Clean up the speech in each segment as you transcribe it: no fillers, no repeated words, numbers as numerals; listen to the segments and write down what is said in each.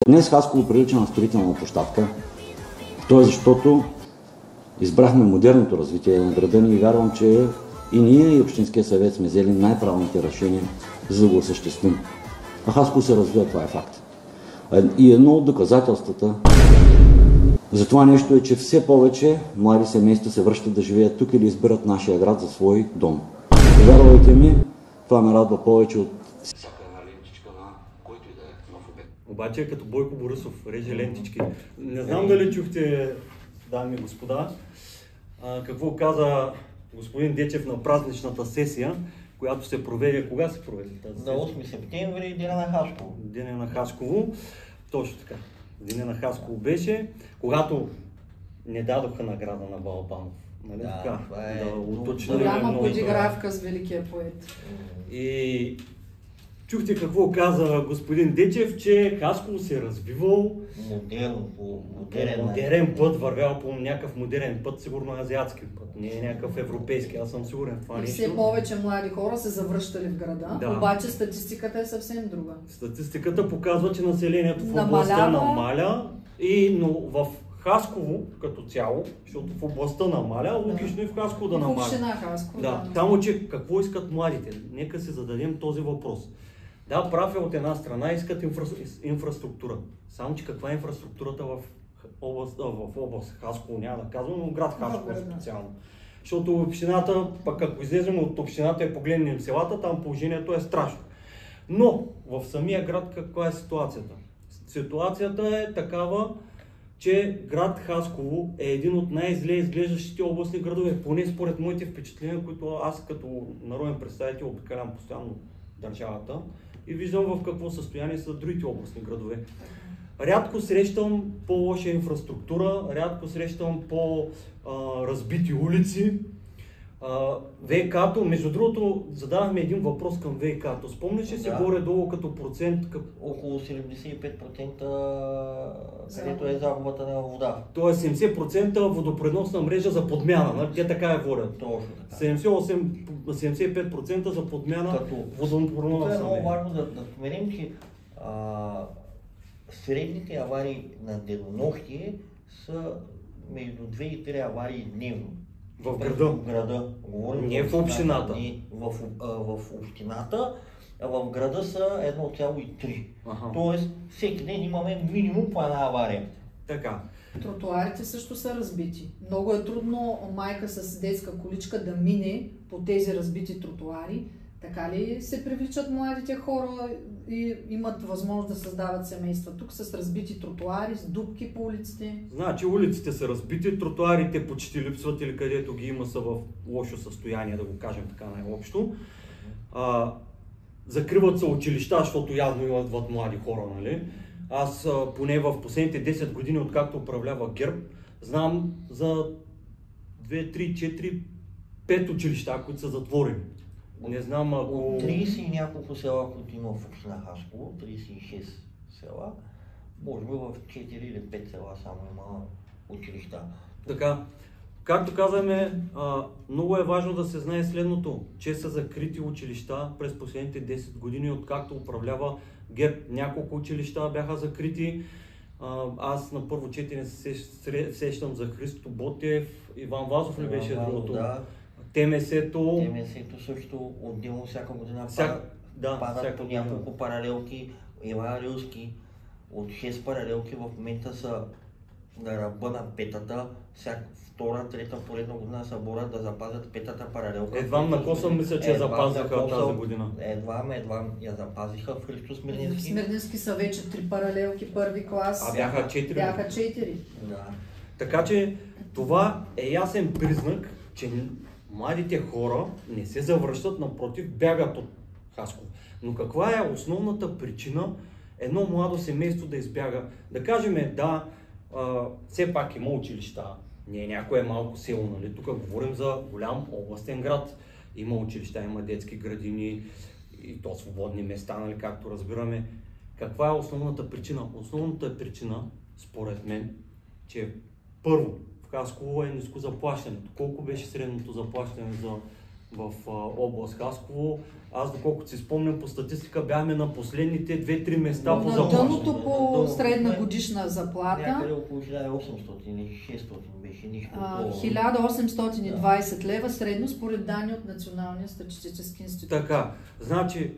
Днес Хасково прилича на строителна площадка. То е защото избрахме модерното развитие на града ни и вярвам, че и ние и Общинския съвет сме взели най-правилните решения, за да го осъществим. А Хасково се развива, това е факт. И едно от доказателствата за това нещо е, че все повече млади семейства се връщат да живеят тук или избират нашия град за свой дом. Вярвайте ми, това ме радва повече от всяка една лентичка на който и да е нов обект. Обаче като Бойко Борисов реже лентички. Не знам дали чухте, дами и господа, какво каза господин Дечев на празничната сесия, която се проведе. Кога се проведе тази сесия? На 8 септември, Деня на Хасково. Деня на Хасково. Точно така. Деня на Хасково беше, когато не дадоха награда на Балабанов. Нали? Да, така, това е да уточним. Голяма подигравка с великия поет. И чухте какво каза господин Дечев, че Хасково се е развивал Модерно, по модерен път, вървял по някакъв модерен път, сигурно азиатски път, не е някакъв европейски, аз съм сигурен в това И нещо. все повече млади хора се завръщали в града, Да. обаче статистиката е съвсем друга. Статистиката показва, че населението в областта намаля, но в Хасково като цяло, защото в областта намаля, логично и в Хасково да В намаля. община Хасково. Да, само че какво искат младите? Нека си зададем този въпрос. Да, прав е от една страна, искат инфраструктура. Само че каква е инфраструктурата в област Хасково, няма да казвам, но град Хасково специално. Защото общината, пък ако излезем от общината и погледнем селата, там положението е страшно. Но в самия град каква е ситуацията? Ситуацията е такава, че град Хасково е един от най-зле изглеждащите областни градове, поне според моите впечатления, които аз като народен представител обикалям постоянно държавата и виждам в какво състояние са другите областни градове. Рядко срещам по-лоша инфраструктура, рядко срещам по-разбити улици. ВК-то, между другото, задавахме един въпрос към ВК-то. Спомняш ли се горе-долу като процент? Около 75% където е загубата на вода. Тоест 70% водопреносна мрежа за подмяна, нали? Те така я водят. Точно така. 75% за подмяна водопреносна мрежа. Това е много важно да споменем, че средните аварии на денонощие са между 2 и 3 аварии дневно. В града? В града. Говорим не в общината. Не в общината, а в града са 1,3. Тоест всеки ден имаме минимум по една авария. Така. Тротуарите също са разбити. Много е трудно майка с детска количка да мине по тези разбити тротуари. Така ли се привличат младите хора и имат възможност да създават семейства тук с разбити тротуари, с дупки по улиците? Значи улиците са разбити, тротуарите почти липсват или където ги има са в лошо състояние, да го кажем така най-общо. Закриват се училища, защото явно имат млади хора, нали? Аз поне в последните 10 години, откакто управлява ГЕРБ, знам за 2, 3, 4, 5 училища, които са затворени. Не знам ако... 30 и няколко села, които има в община Хасково, 36 села, може би в 4 или 5 села само има училища. Така, както казваме, много е важно да се знае следното, че са закрити училища през последните 10 години, откакто управлява ГЕРБ. Няколко училища бяха закрити. Аз на първо четене се сещам за Христо Ботев, Иван Вазов ли беше другото? Да. ТМС-то също отделно всяка година падат по няколко паралелки, Иван Рилски. От 6 паралелки в момента са на ръба на петата, втора, трета поредна година се борят да запазят петата паралелка. Едвам на Косъм мисля, че запазиха тази година. Едвам я запазиха в Христо Смирненски. В Смирненски са вече 3 паралелки, първи клас. Бяха 4. Бяха 4. Да. Така че това е ясен признак, че младите хора не се завръщат, напротив, бягат от Хасково. Но каква е основната причина едно младо семейство да избяга? Да кажем, все пак има училища, не е някое малко село, нали? Тук говорим за голям областен град. Има училища, има детски градини и то свободни места, нали, както разбираме. Каква е основната причина? Основната причина, според мен, че първо, в Хасково е ниско заплащането. Колко беше средното заплащане за в област Хасково. Аз, доколкото си спомням, по статистика бяхме на последните 2-3 места по на заплащане. дъното по средна годишна заплата. Някъде около 1800 или 600 беше, нищо. 1820 лева средно според данни от Националния статистически институт. Така, значи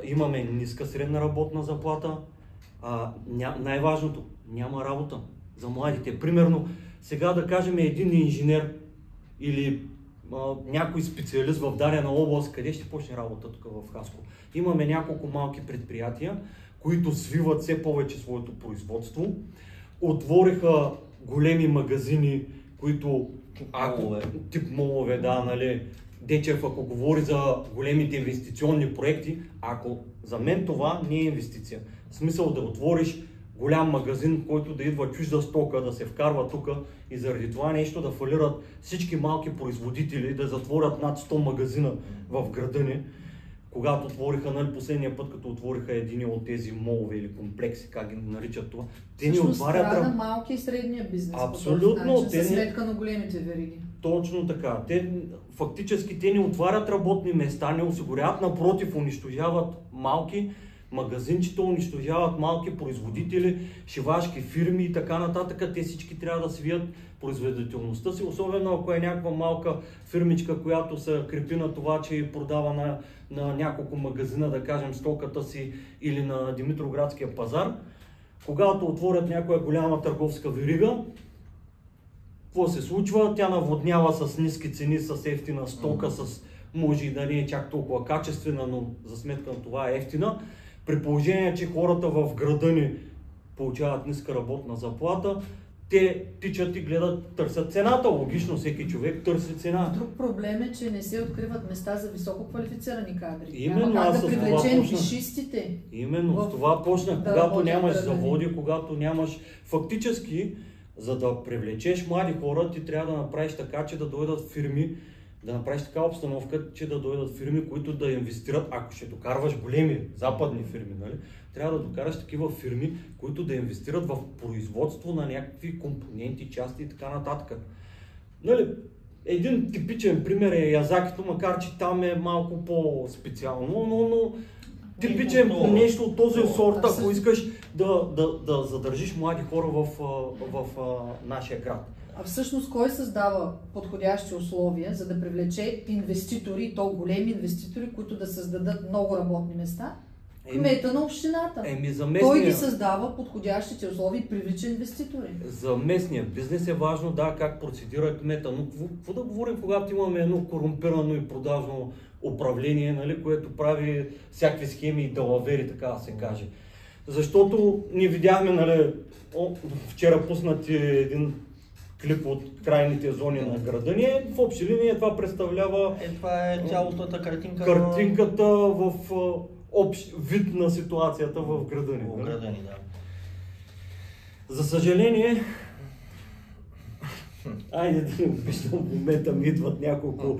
имаме ниска средна работна заплата. Най-важното, няма работа за младите. Примерно, сега да кажем един инженер или някой специалист в дадена област, къде ще почне работа тук в Хасково. Имаме няколко малки предприятия, които свиват все повече своето производство. Отвориха големи магазини, които тип молове, да, нали. Дечев, ако говори за големите инвестиционни проекти, ако за мен това не е инвестиция. В смисъл да отвориш голям магазин, в който да идва чужда стока, да се вкарва тук и заради това нещо да фалират всички малки производители, да затворят над 100 магазина в града ни. Когато отвориха, нали, последния път, като отвориха един от тези молове или комплекси, как ги наричат това, те ни отварят... Страда малки и средния бизнес. Абсолютно. За сметка на големите вериги. Точно така. Фактически те ни отварят работни места, не осигуряват, напротив, унищожават малки магазинчета, унищожават малки производители, шивашки фирми и така нататък. Те всички трябва да свият производителността си, особено ако е някаква малка фирмичка, която се крепи на това, че продава на няколко магазина, да кажем, стоката си или на Димитроградския пазар. Когато отворят някоя голяма търговска верига, какво се случва? Тя наводнява с ниски цени, с ефтина стока, може и да не е чак толкова качествена, но за сметка на това е ефтина. При положение, че хората в града ни получават ниска работна заплата, те тичат и гледат, търсят цената. Логично, всеки човек търси цена. Друг проблем е, че не се откриват места за високо квалифицирани кадри. Именно, няма аз как да привлечем висшистите. Именно, с това почнах. Когато нямаш заводи, когато нямаш фактически, за да привлечеш млади хора, ти трябва да направиш така, че да дойдат фирми, да направиш така обстановка, че да дойдат фирми, които да инвестират, ако ще докарваш големи западни фирми, нали? Трябва да докараш такива фирми, които да инвестират в производство на някакви компоненти, части и така нататък. Нали? Един типичен пример е Язакито, макар че там е малко по-специално, но типичен нещо от този сорт, ако искаш да задържиш млади хора в нашия град. А всъщност кой създава подходящи условия, за да привлече инвеститори, и то големи инвеститори, които да създадат много работни места? Кмета на общината. Той ги създава подходящите условия и привлича инвеститори. За местния бизнес е важно, да, как процедира кмета, но какво да говорим, когато имаме едно корумпирано и продажно управление, нали, което прави всякакви схеми и далавери, така да се каже. Защото не видяхме, нали, вчера пуснати един клип от крайните зони на града ни. В общи линии това представлява... Това е цялостната картинка. Картинката в общ вид на ситуацията в града ни. В града ни, да. За съжаление, айде да не обичам, в момента ми идват няколко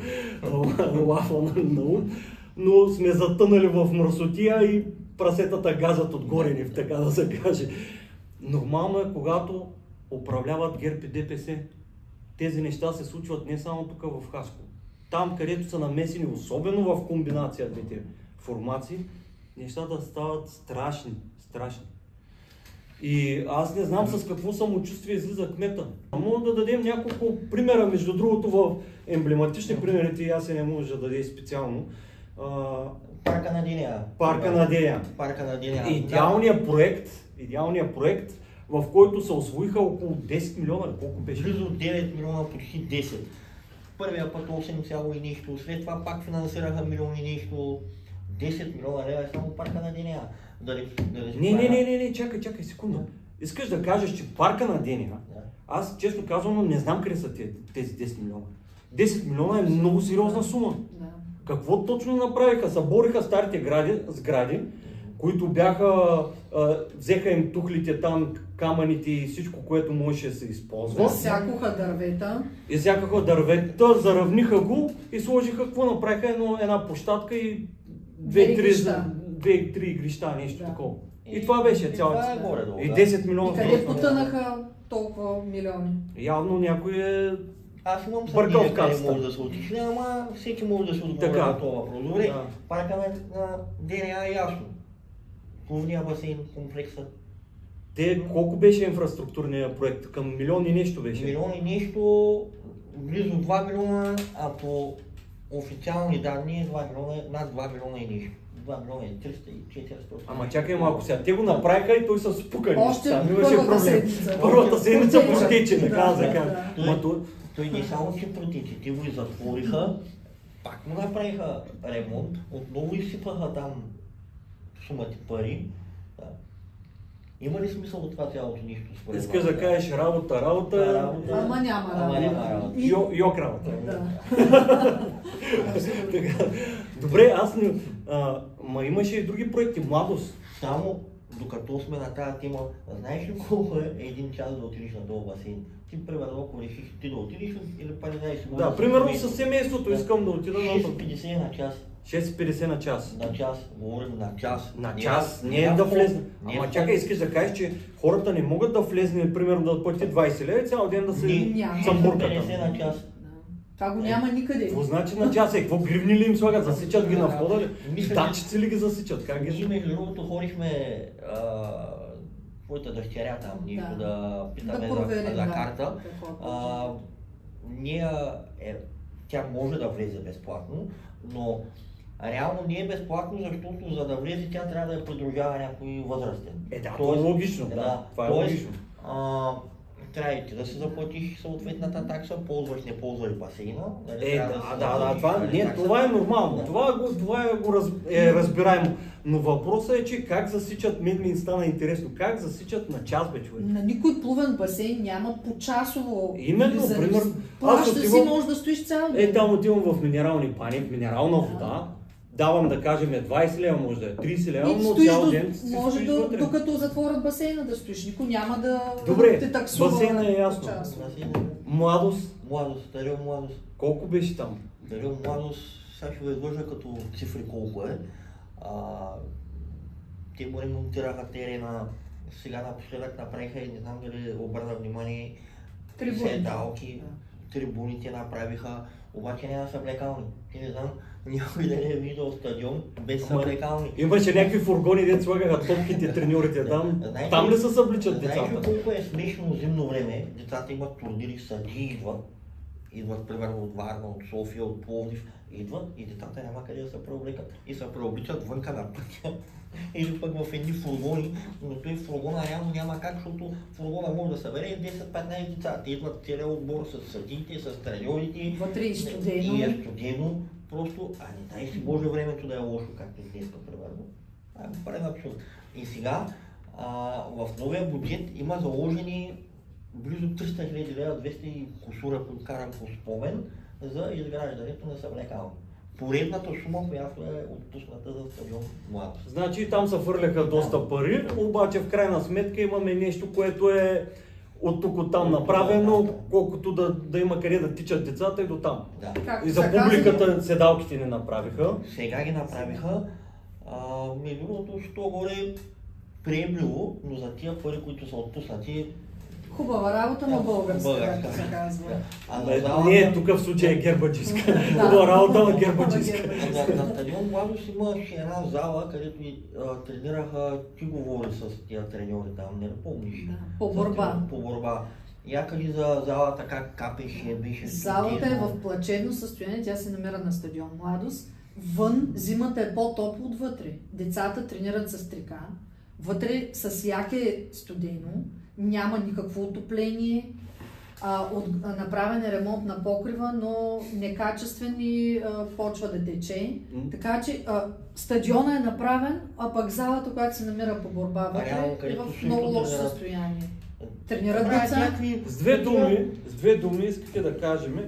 лафа на ум, но сме затънали в мръсотия и прасетата газят отгоре ни, така да се каже. Нормално е, когато управляват ГЕРБ и ДПС. Тези неща се случват не само тук в Хасково. Там, където са намесени, особено в комбинация двете формации, нещата стават страшни. И аз не знам с какво самочувствие излиза кмета. Мога да дадем няколко примера, между другото в емблематични примерите, и аз не може да даде специално. Парка на Деня. Парка на Деня. Идеалният проект, в който се освоиха около 10 милиона, колко беше? Близо 9 милиона, почти 10. Първия път 8 и нещо, след това пак финансираха милиони нещо, 10 милиона лева е само парка на Деня. Не, чакай секунда. Искаш да кажеш, че парка на Деня, аз честно казвам, не знам къде са тези 10 милиона. 10 милиона е много сериозна сума. Какво точно направиха? Събориха старите сгради, които бяха, взеха им тухлите там, камъните и всичко, което можеше да се използва. Изсякаха дървета, заравниха го и сложиха, какво направиха? Една площадка и 2-3 игрища, нещо такова. И това беше цялата. И 10 милиона. И къде потънаха толкова милиони? Явно някой е Аз имам бъркал в съмнение къде кацата. може да се отишли, ама всеки може да се отговори на това въпрос. Добре, паркаме на ДНА е ясно. Плувния басейн, комплекса. Колко беше инфраструктурният проект? Към милион и нещо беше? Милион и нещо, близо 2 милиона, а по официални данни 2 милиона, над 2 милиона и нещо. 2 милиона и 300 и 400. Ама чакай малко сега, те го направиха и той са спукани. Още Там имаше първата проблем. седмица. Първата седмица Протече. пощече, така да се Да, каже. да. Ма то- Той не само че протичи, те го и затвориха, пак му направиха ремонт, отново изсипаха там сумати пари. Да. Има ли смисъл от това цялото нищо? според Искаш вас? да кажеш работа. Ама няма Ама няма работа. работа. Йок работа. Да. Абсолютно. Така. Добре, аз не... Ма имаше и други проекти. Младост. Само докато сме на тази тема, знаеш ли колко е един час да отидеш на този басейн? Ти, примерно, ако решиш ти да отидеш или па не знаеш, Да, примерно със семейството искам да отида на 6,50 на час. 6,50 на час. На час, говорим на час. На час, не е да влезне. Ама чакай, искаш да кажеш, че хората не могат да влезне, примерно да плати 20 лева и цял ден да се Няма. съмбуркат. 50 на час. Да. Това го няма никъде. Какво значи на час? Какво гривни ли им слагат? Засичат ги на входа ли? Мисля, Датчици ли ги засичат? Как Ние ги... между другото ходихме твоята дъщеря там, нещо Да. да питаме Да проверим, за да, карта. какво е А, ние, тя може да влезе безплатно, но реално не е безплатно, защото за да влезе тя трябва да я придружава някой възрастен. Да, това е логично, да. Това е логично. Трябва и ти да си заплатиш съответната такса, ползваш, не ползваш басейна. Нали, трябва си Да, заплатиш, това, нали, не, такса. това е нормално, Да. това е разбираемо. Но въпросът е, че как засичат, мен ми стана интересно, как засичат на час, бе, човек? На никой плувен басейн няма почасово. Именно, влизане. примерно, Плаща аз си, отивам- може да стоиш цял ден. Там отивам в минерални бани, в минерална вода, давам да кажем 20 лева, може да е 30 лева, И но стоиш цял до- ден си може стоиш до, вътре. докато затворят басейна да стоиш. Никой няма да Добре, те таксува. басейна е ясно. почасово. Младост, Младост, дарил младост. колко беше там? Дарил младост, сега ще ви излъжа като цифри колко е. Те му ремонтираха терена, сега напоследък направиха и не знам дали обърна внимание, Трибуните. седалки, трибуните направиха, обаче няма съблекални. Ти не знам, някой дали е виждал стадион без Ама, съблекални. Имаше някакви фургони, дето слагаха топките, треньорите там. Знаеш Там ли- ли се събличат Знаеш ли децата? колко е смешно зимно време? Децата имат турнири, съдии идват примерно от Варна, от София, от Пловдив, идват и децата няма къде да се преоблекат. И се преобличат вънка на пътя. Или пък в едни фургони, но той фургона реално няма как, защото фургона може да събере 10-15 деца. Те идват целият отбор с съдиите, с треньорите. Вътре и студено. И е студено. Просто, не дай си Боже времето да е лошо, както днес, примерно. Пълен абсурд. И сега, в новия бюджет има заложени близо 300 хиляди лева, 200 и кусура, които карам по спомен, за изграждането на съблекални. Поредната сума, която е отпусната за стадион Младост. Значи там се фърляха доста пари, обаче в крайна сметка имаме нещо, което е от тук от там направено, колкото да има къде да тичат децата и до там. Да. Както И за са казали, публиката седалките не направиха. Сега ги направиха. Между другото, що горе приемливо, но за тия пари, които са отпуснати, Хубава работа, но българска, българска. както се казва. а Не, на залата- не, тук в случая е гербаджиска. Да. Хубава работа, ама гербаджиска. На стадион Младост имаше една зала, където тренираха, ти говори с тия треньори там, не помниш? Да, по борба. По борба. Я кажи за залата как капеше, беше Залата е чудесно. в плачевно състояние, тя се намира на стадион Младост. Вън зимата е по-топло отвътре. Децата тренират с трика. Вътре с яке студено, няма никакво отопление. Направен е ремонт на покрива, но некачествен и почва да тече. Така че стадиона е направен, а пък залата, която се намира по борба вътре, реално, е където в също много лошо тренират. състояние. Тренират Правят деца. някакви- С две думи искате да кажем,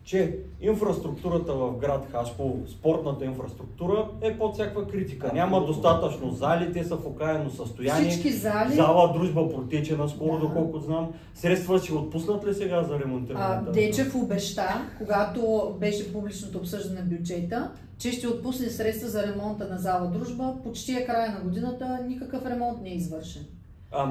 че инфраструктурата в град Хасково, спортната инфраструктура е под всякаква критика. Няма достатъчно зали, те са в окаяно състояние. Всички зали. Зала Дружба протече наскоро, Да. доколкото знам. Средства ще отпуснат ли сега за ремонтиране? Дечев обеща, когато беше публичното обсъждане на бюджета, че ще отпусне средства за ремонта на зала Дружба. Почти е края на годината, никакъв ремонт не е извършен.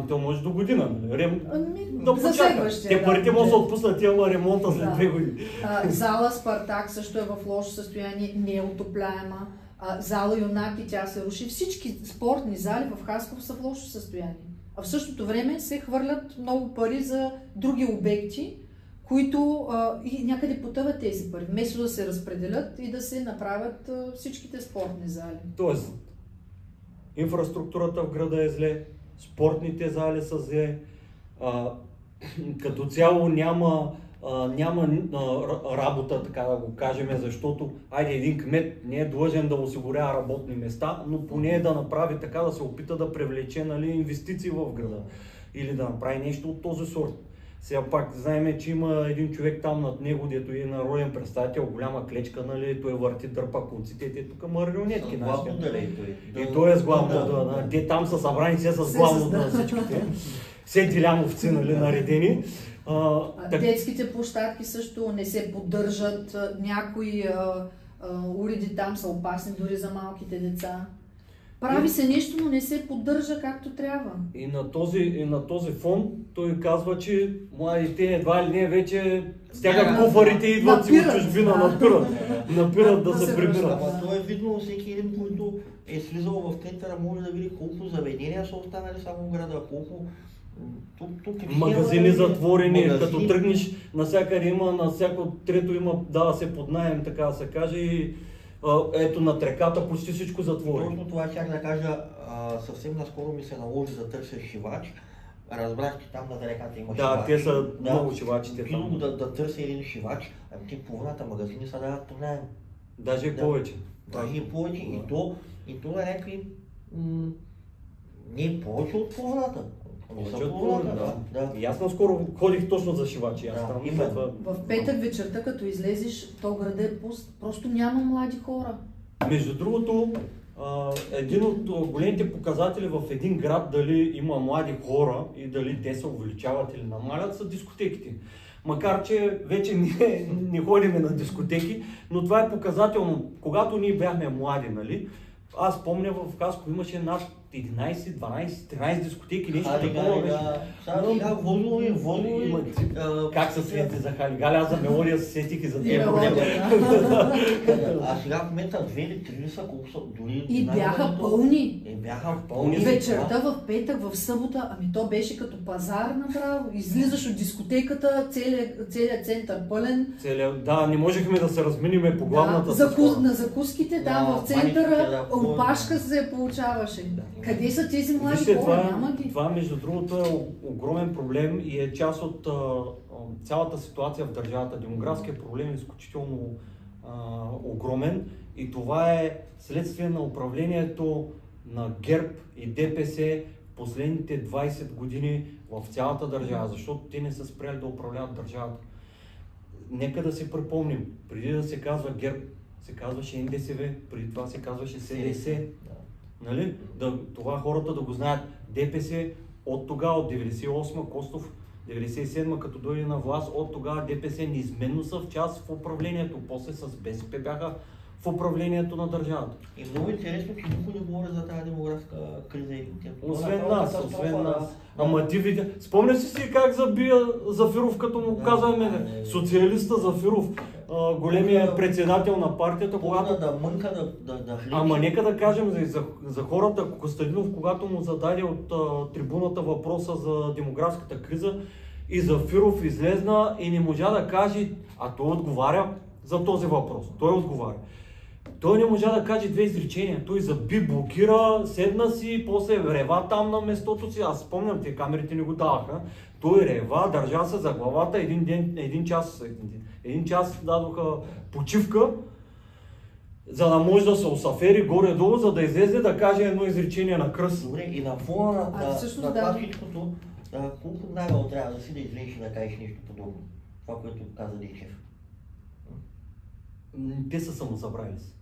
То може до година. Да за почака. следващия, Те парите може да отпуснат, ама ремонта след 2 години. Зала Спартак също е в лошо състояние, не е отопляема. Зала Юнаки, тя се руши. Всички спортни зали в Хасково са в лошо състояние. А в същото време се хвърлят много пари за други обекти, които и някъде потъват тези пари, вместо да се разпределят и да се направят всичките спортни зали. Тоест, инфраструктурата в града е зле, спортните зали са зле, като цяло няма работа, така да го кажем, защото един кмет не е длъжен да осигурява работни места, но поне да направи така, да се опита да привлече инвестиции в града или да направи нещо от този сорт. Сега пак знаем, че има един човек там над него, дето е народен представител, голяма клечка, той върти, дърпа конците, те тук марионетки. И той е с главно, те там са събрани, все с главно на всичките. Все дилямовци, наредени. Детските площадки също не се поддържат, някои уреди там са опасни дори за малките деца. Прави се нещо, но не се поддържа както трябва. И на този фон той казва, че младите едва ли не вече стягат куфарите и идват си от чужбина, напират да се прибират. Ама то е видно, всеки един, който е слизал в центъра, може да види колко заведения са останали само в града, колко магазини затворени, като тръгнеш, навсякъде има, на всяко трето има, дава се под наем, така да се каже, и ето на треката почти всичко затворено. Точно това щях да кажа, съвсем наскоро ми се наложи да търся шивач. Разбрах, че там на реката има шивач. Да, те са много шивачите там. Да търся един шивач, те половината магазини са дават под наем. Даже и повече. Даже и повече, и то на някакви не повече от половината. И аз наскоро ходих точно за шивачи. В петък вечерта, като излезеш, то града е пуст, просто няма млади хора. Между другото, един от големите показатели в един град дали има млади хора и дали те се увеличават или намалят са дискотеките. Макар че вече не ходиме на дискотеки, но това е показателно. Когато ние бяхме млади, нали, аз помня в Хасково имаше над 11, 12, 13 дискотеки, нещо такова. Сега Возлови. Как се сети за Халигали? Аз за мелодия се сетих и за тези проблеми. А сега в момента 2 или 3 са, колко са дори... И бяха пълни. Бяха пълни. Вечерта в петък, в събота, то беше като пазар направо. Излизаш от дискотеката, целият център пълен. Да, не можехме да се разминиме по главната на закуските, в центъра опашка се получаваше. Къде са тези млади хора? Няма ги. Това между другото е огромен проблем и е част от цялата ситуация в държавата. Демографският проблем е изключително огромен и това е следствие на управлението на ГЕРБ и ДПС в последните 20 години в цялата държава, защото те не са спряли да управляват държавата. Нека да си припомним, преди да се казва ГЕРБ, се казваше НДСВ, преди това се казваше СДС. Нали? Това хората да го знаят. ДПС от тогава, от 98 Костов, 97 като дойде на власт, от тогава ДПС неизменно са в част в управлението. После с БСП бяха в управлението на държавата. И много интересно, че никой не говори за тази демографска криза. Освен нас. Ама ти видя. Спомня си как забия Зафиров, като му казваме социалиста Зафиров, големия председател на партията, когато... Да мънка, да хлеб. Ама нека да кажем за хората, Костадинов, когато му зададе от трибуната въпроса за демографската криза, и Зафиров излезна и не можа да каже, а той отговаря за този въпрос. Той отговаря. Той не можа да каже 2 изречения. Той заби, блокира, седна си, после рева там на местото си. Аз спомням, те камерите не го даваха. Той рева, държа се за главата, един час дадоха почивка, за да може да се усафери горе-долу, за да излезе да каже едно изречение на кръст. Добре, и на фона на това всичкото, колко нагъл трябва да си да излезеш и да кажеш нещо подобно? Това, което каза Дечев. Те са самозабравили се.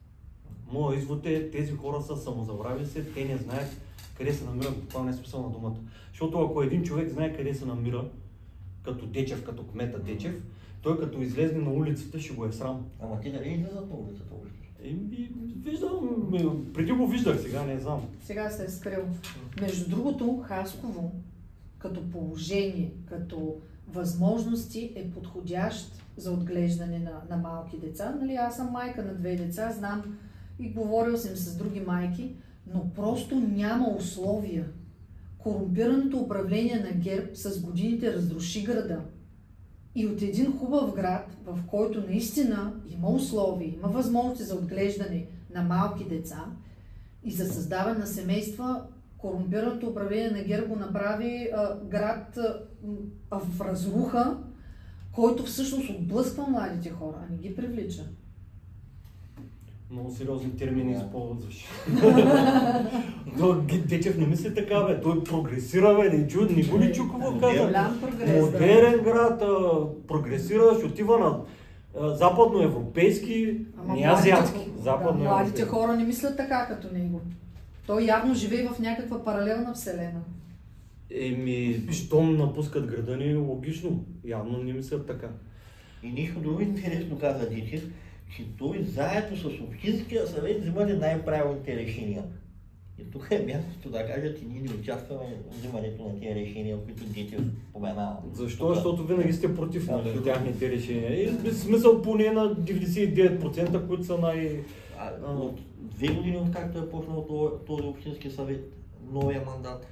Моят извод е, тези хора са самозабравили се, те не знаят къде се намират, това не е смисъл на думата. Защото ако един човек знае къде се намира, като Дечев, като кмета Дечев, той като излезе на улицата ще го е срам. Ама ти дали излизат на улицата още? Виждам, преди го виждах, сега не знам. Сега се е скрил. Между другото, Хасково като положение, като възможности е подходящ за отглеждане на малки деца. Нали, аз съм майка на 2 деца, знам и говорил съм с други майки, но просто няма условия. Корумпираното управление на ГЕРБ с годините разруши града. И от един хубав град, в който наистина има условия, има възможности за отглеждане на малки деца и за създаване на семейства, корумпираното управление на ГЕРБ го направи град в разруха, който всъщност отблъсква младите хора, а не ги привлича. Много сериозни термини използваш. Дечев не мисли така, бе. Той прогресира, бе. Не го ли чу какво каза? Голям прогрес, Модерен град, прогресираш, отива на западноевропейски, не азиатски. Младите хора не мислят така като него. Той явно живее в някаква паралелна вселена. Щом напускат града ни, логично. Явно не мислят така. И нищо друго интересно каза Дечев, че той заедно с Общинския съвет взимате най-правилните решения. И тук е мястото да кажа, че ние не участваме в взимането на тези решения, които Дечев споменава. Защо? Защото винаги сте против тяхните решения. И без смисъл поне на 99%, които са От 2 години, откакто е почнал този Общински съвет, новия мандат,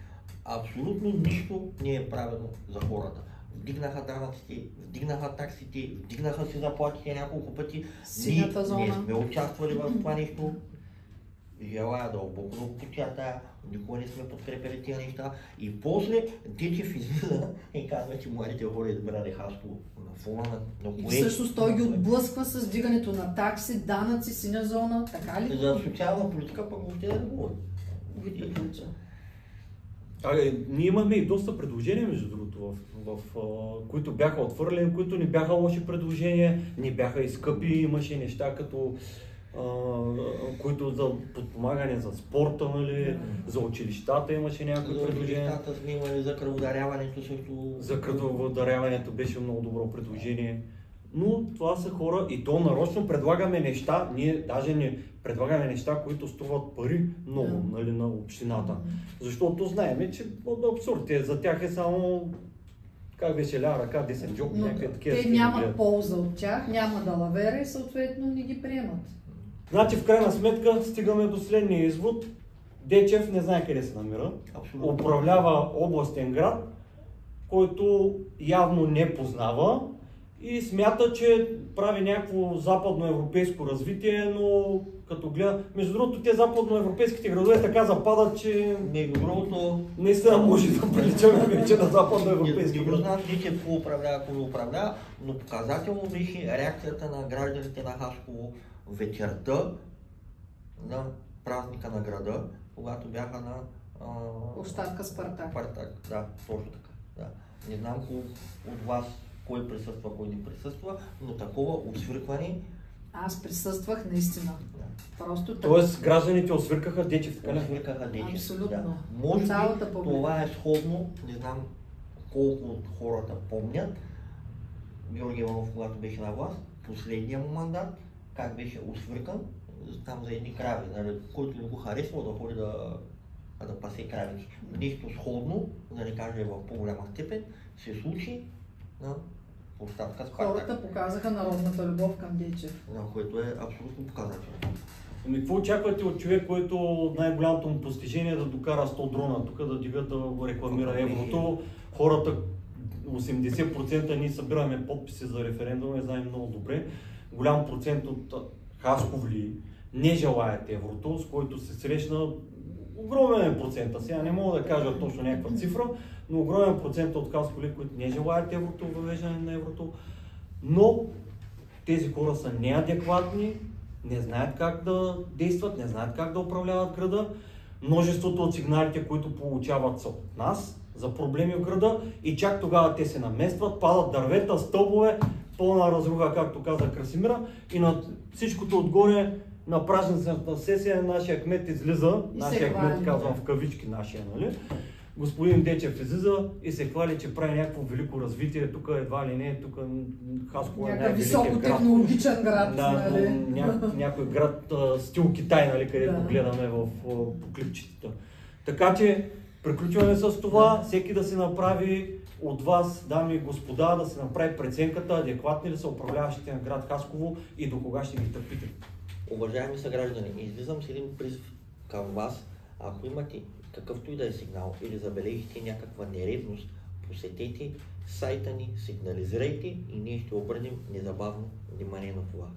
абсолютно нищо не е правено за хората. Вдигнаха данъците, вдигнаха таксите, вдигнаха си заплатите няколко пъти. Синята зона. Ние сме участвали в това нещо. Желая дълбоко да го початая, никога не сме подкрепили тия неща. И после Дечев излиза и казва, че младите хора избрали Хасково на фона на И всъщност той ги отблъсква с дигането на такси, данъци, синя зона, така ли? За социална политика пък въобще да не говори. Ги приключа. Ние имахме и доста предложения, между другото, които бяха отвърлени, които не бяха лоши предложения, не бяха и скъпи, имаше неща като които за подпомагане за спорта, нали, за училищата имаше някакви предложения. За училищата сме имали, за кръводаряването също. За кръводаряването беше много добро предложение. Но това са хора и то нарочно предлагаме неща, ние даже не предлагаме неща, които струват пари много, нали, на общината. Защото знаем, че абсурд, за тях е само как беше ля ръка, 10 джоб, някакви такива. Те нямат полза от тях, няма далавера и съответно не ги приемат. Значи в крайна сметка стигаме до следния извод. Дечев не знае къде се намира. Абсолютно. Управлява областен град, който явно не познава и смята, че прави някакво западноевропейско развитие, но като гледа... Между другото, те западноевропейските градове така западат, че... Между другото... Наистина може да приличаме вече на западноевропейски Не градове. знам Дечев какво управлява, ако не управлява, но показателно беше реакцията на гражданите на Хасково вечерта на празника на града, когато бяха на Площадка Спартак. Спартак, да, точно така. Да. Не знам от вас кой присъства, кой не присъства, но такова освиркване. Аз присъствах наистина. Да. Просто така. Тоест гражданите освиркаха Дечев, така ли? Освиркаха Дечев. Абсолютно. Да. Може Цялата би публика. това е сходно, не знам колко от хората помнят. Георги Иванов, когато беше на власт, последния му мандат, как беше освиркан там за едни крави, нали, който не го харесва да ходи да пасе кравите. Нещо сходно, да не кажа в по-голяма степен, се случи на площадка Спартак. Хората показаха народната любов към Дечев. На което е абсолютно показателно. Ами какво очаквате от човек, който най-голямото му постижение е да докара 100 дрона тук, да дига да го рекламира еврото? Хората 80% ние събираме подписи за референдум, не знаем много добре. Голям процент от хасковли не желаят еврото, с който се срещна огромен процент. Сега не мога да кажа точно някаква цифра, но огромен процент от хасковли, които не желаят еврото, въвеждане на еврото. Но тези хора са неадекватни, не знаят как да действат, не знаят как да управляват града. Множеството от сигналите, които получават са от нас за проблеми в града и чак тогава те се наместват, падат дървета, стълбове, пълна разруха, както каза Красимира, и на всичкото отгоре на празницата сесия нашия кмет излиза, нашия кмет, казвам в кавички нашия, нали? господин Дечев излиза и се хвали, че прави някакво велико развитие, тук едва ли не, тук Хасково е някакъв най-великият град. високотехнологичен град. Да, нали? някой град стил Китай, нали, където гледаме по клипчетата. Така че приключваме с това, всеки да си направи от вас, дами и господа, да си направи преценката, адекватни ли са управляващите на град Хасково и до кога ще ги търпите. Уважаеми съграждани, излизам с един призив към вас. Ако имате какъвто и да е сигнал или забележите някаква нередност, посетете сайта ни, сигнализирайте и ние ще обърнем незабавно внимание на това.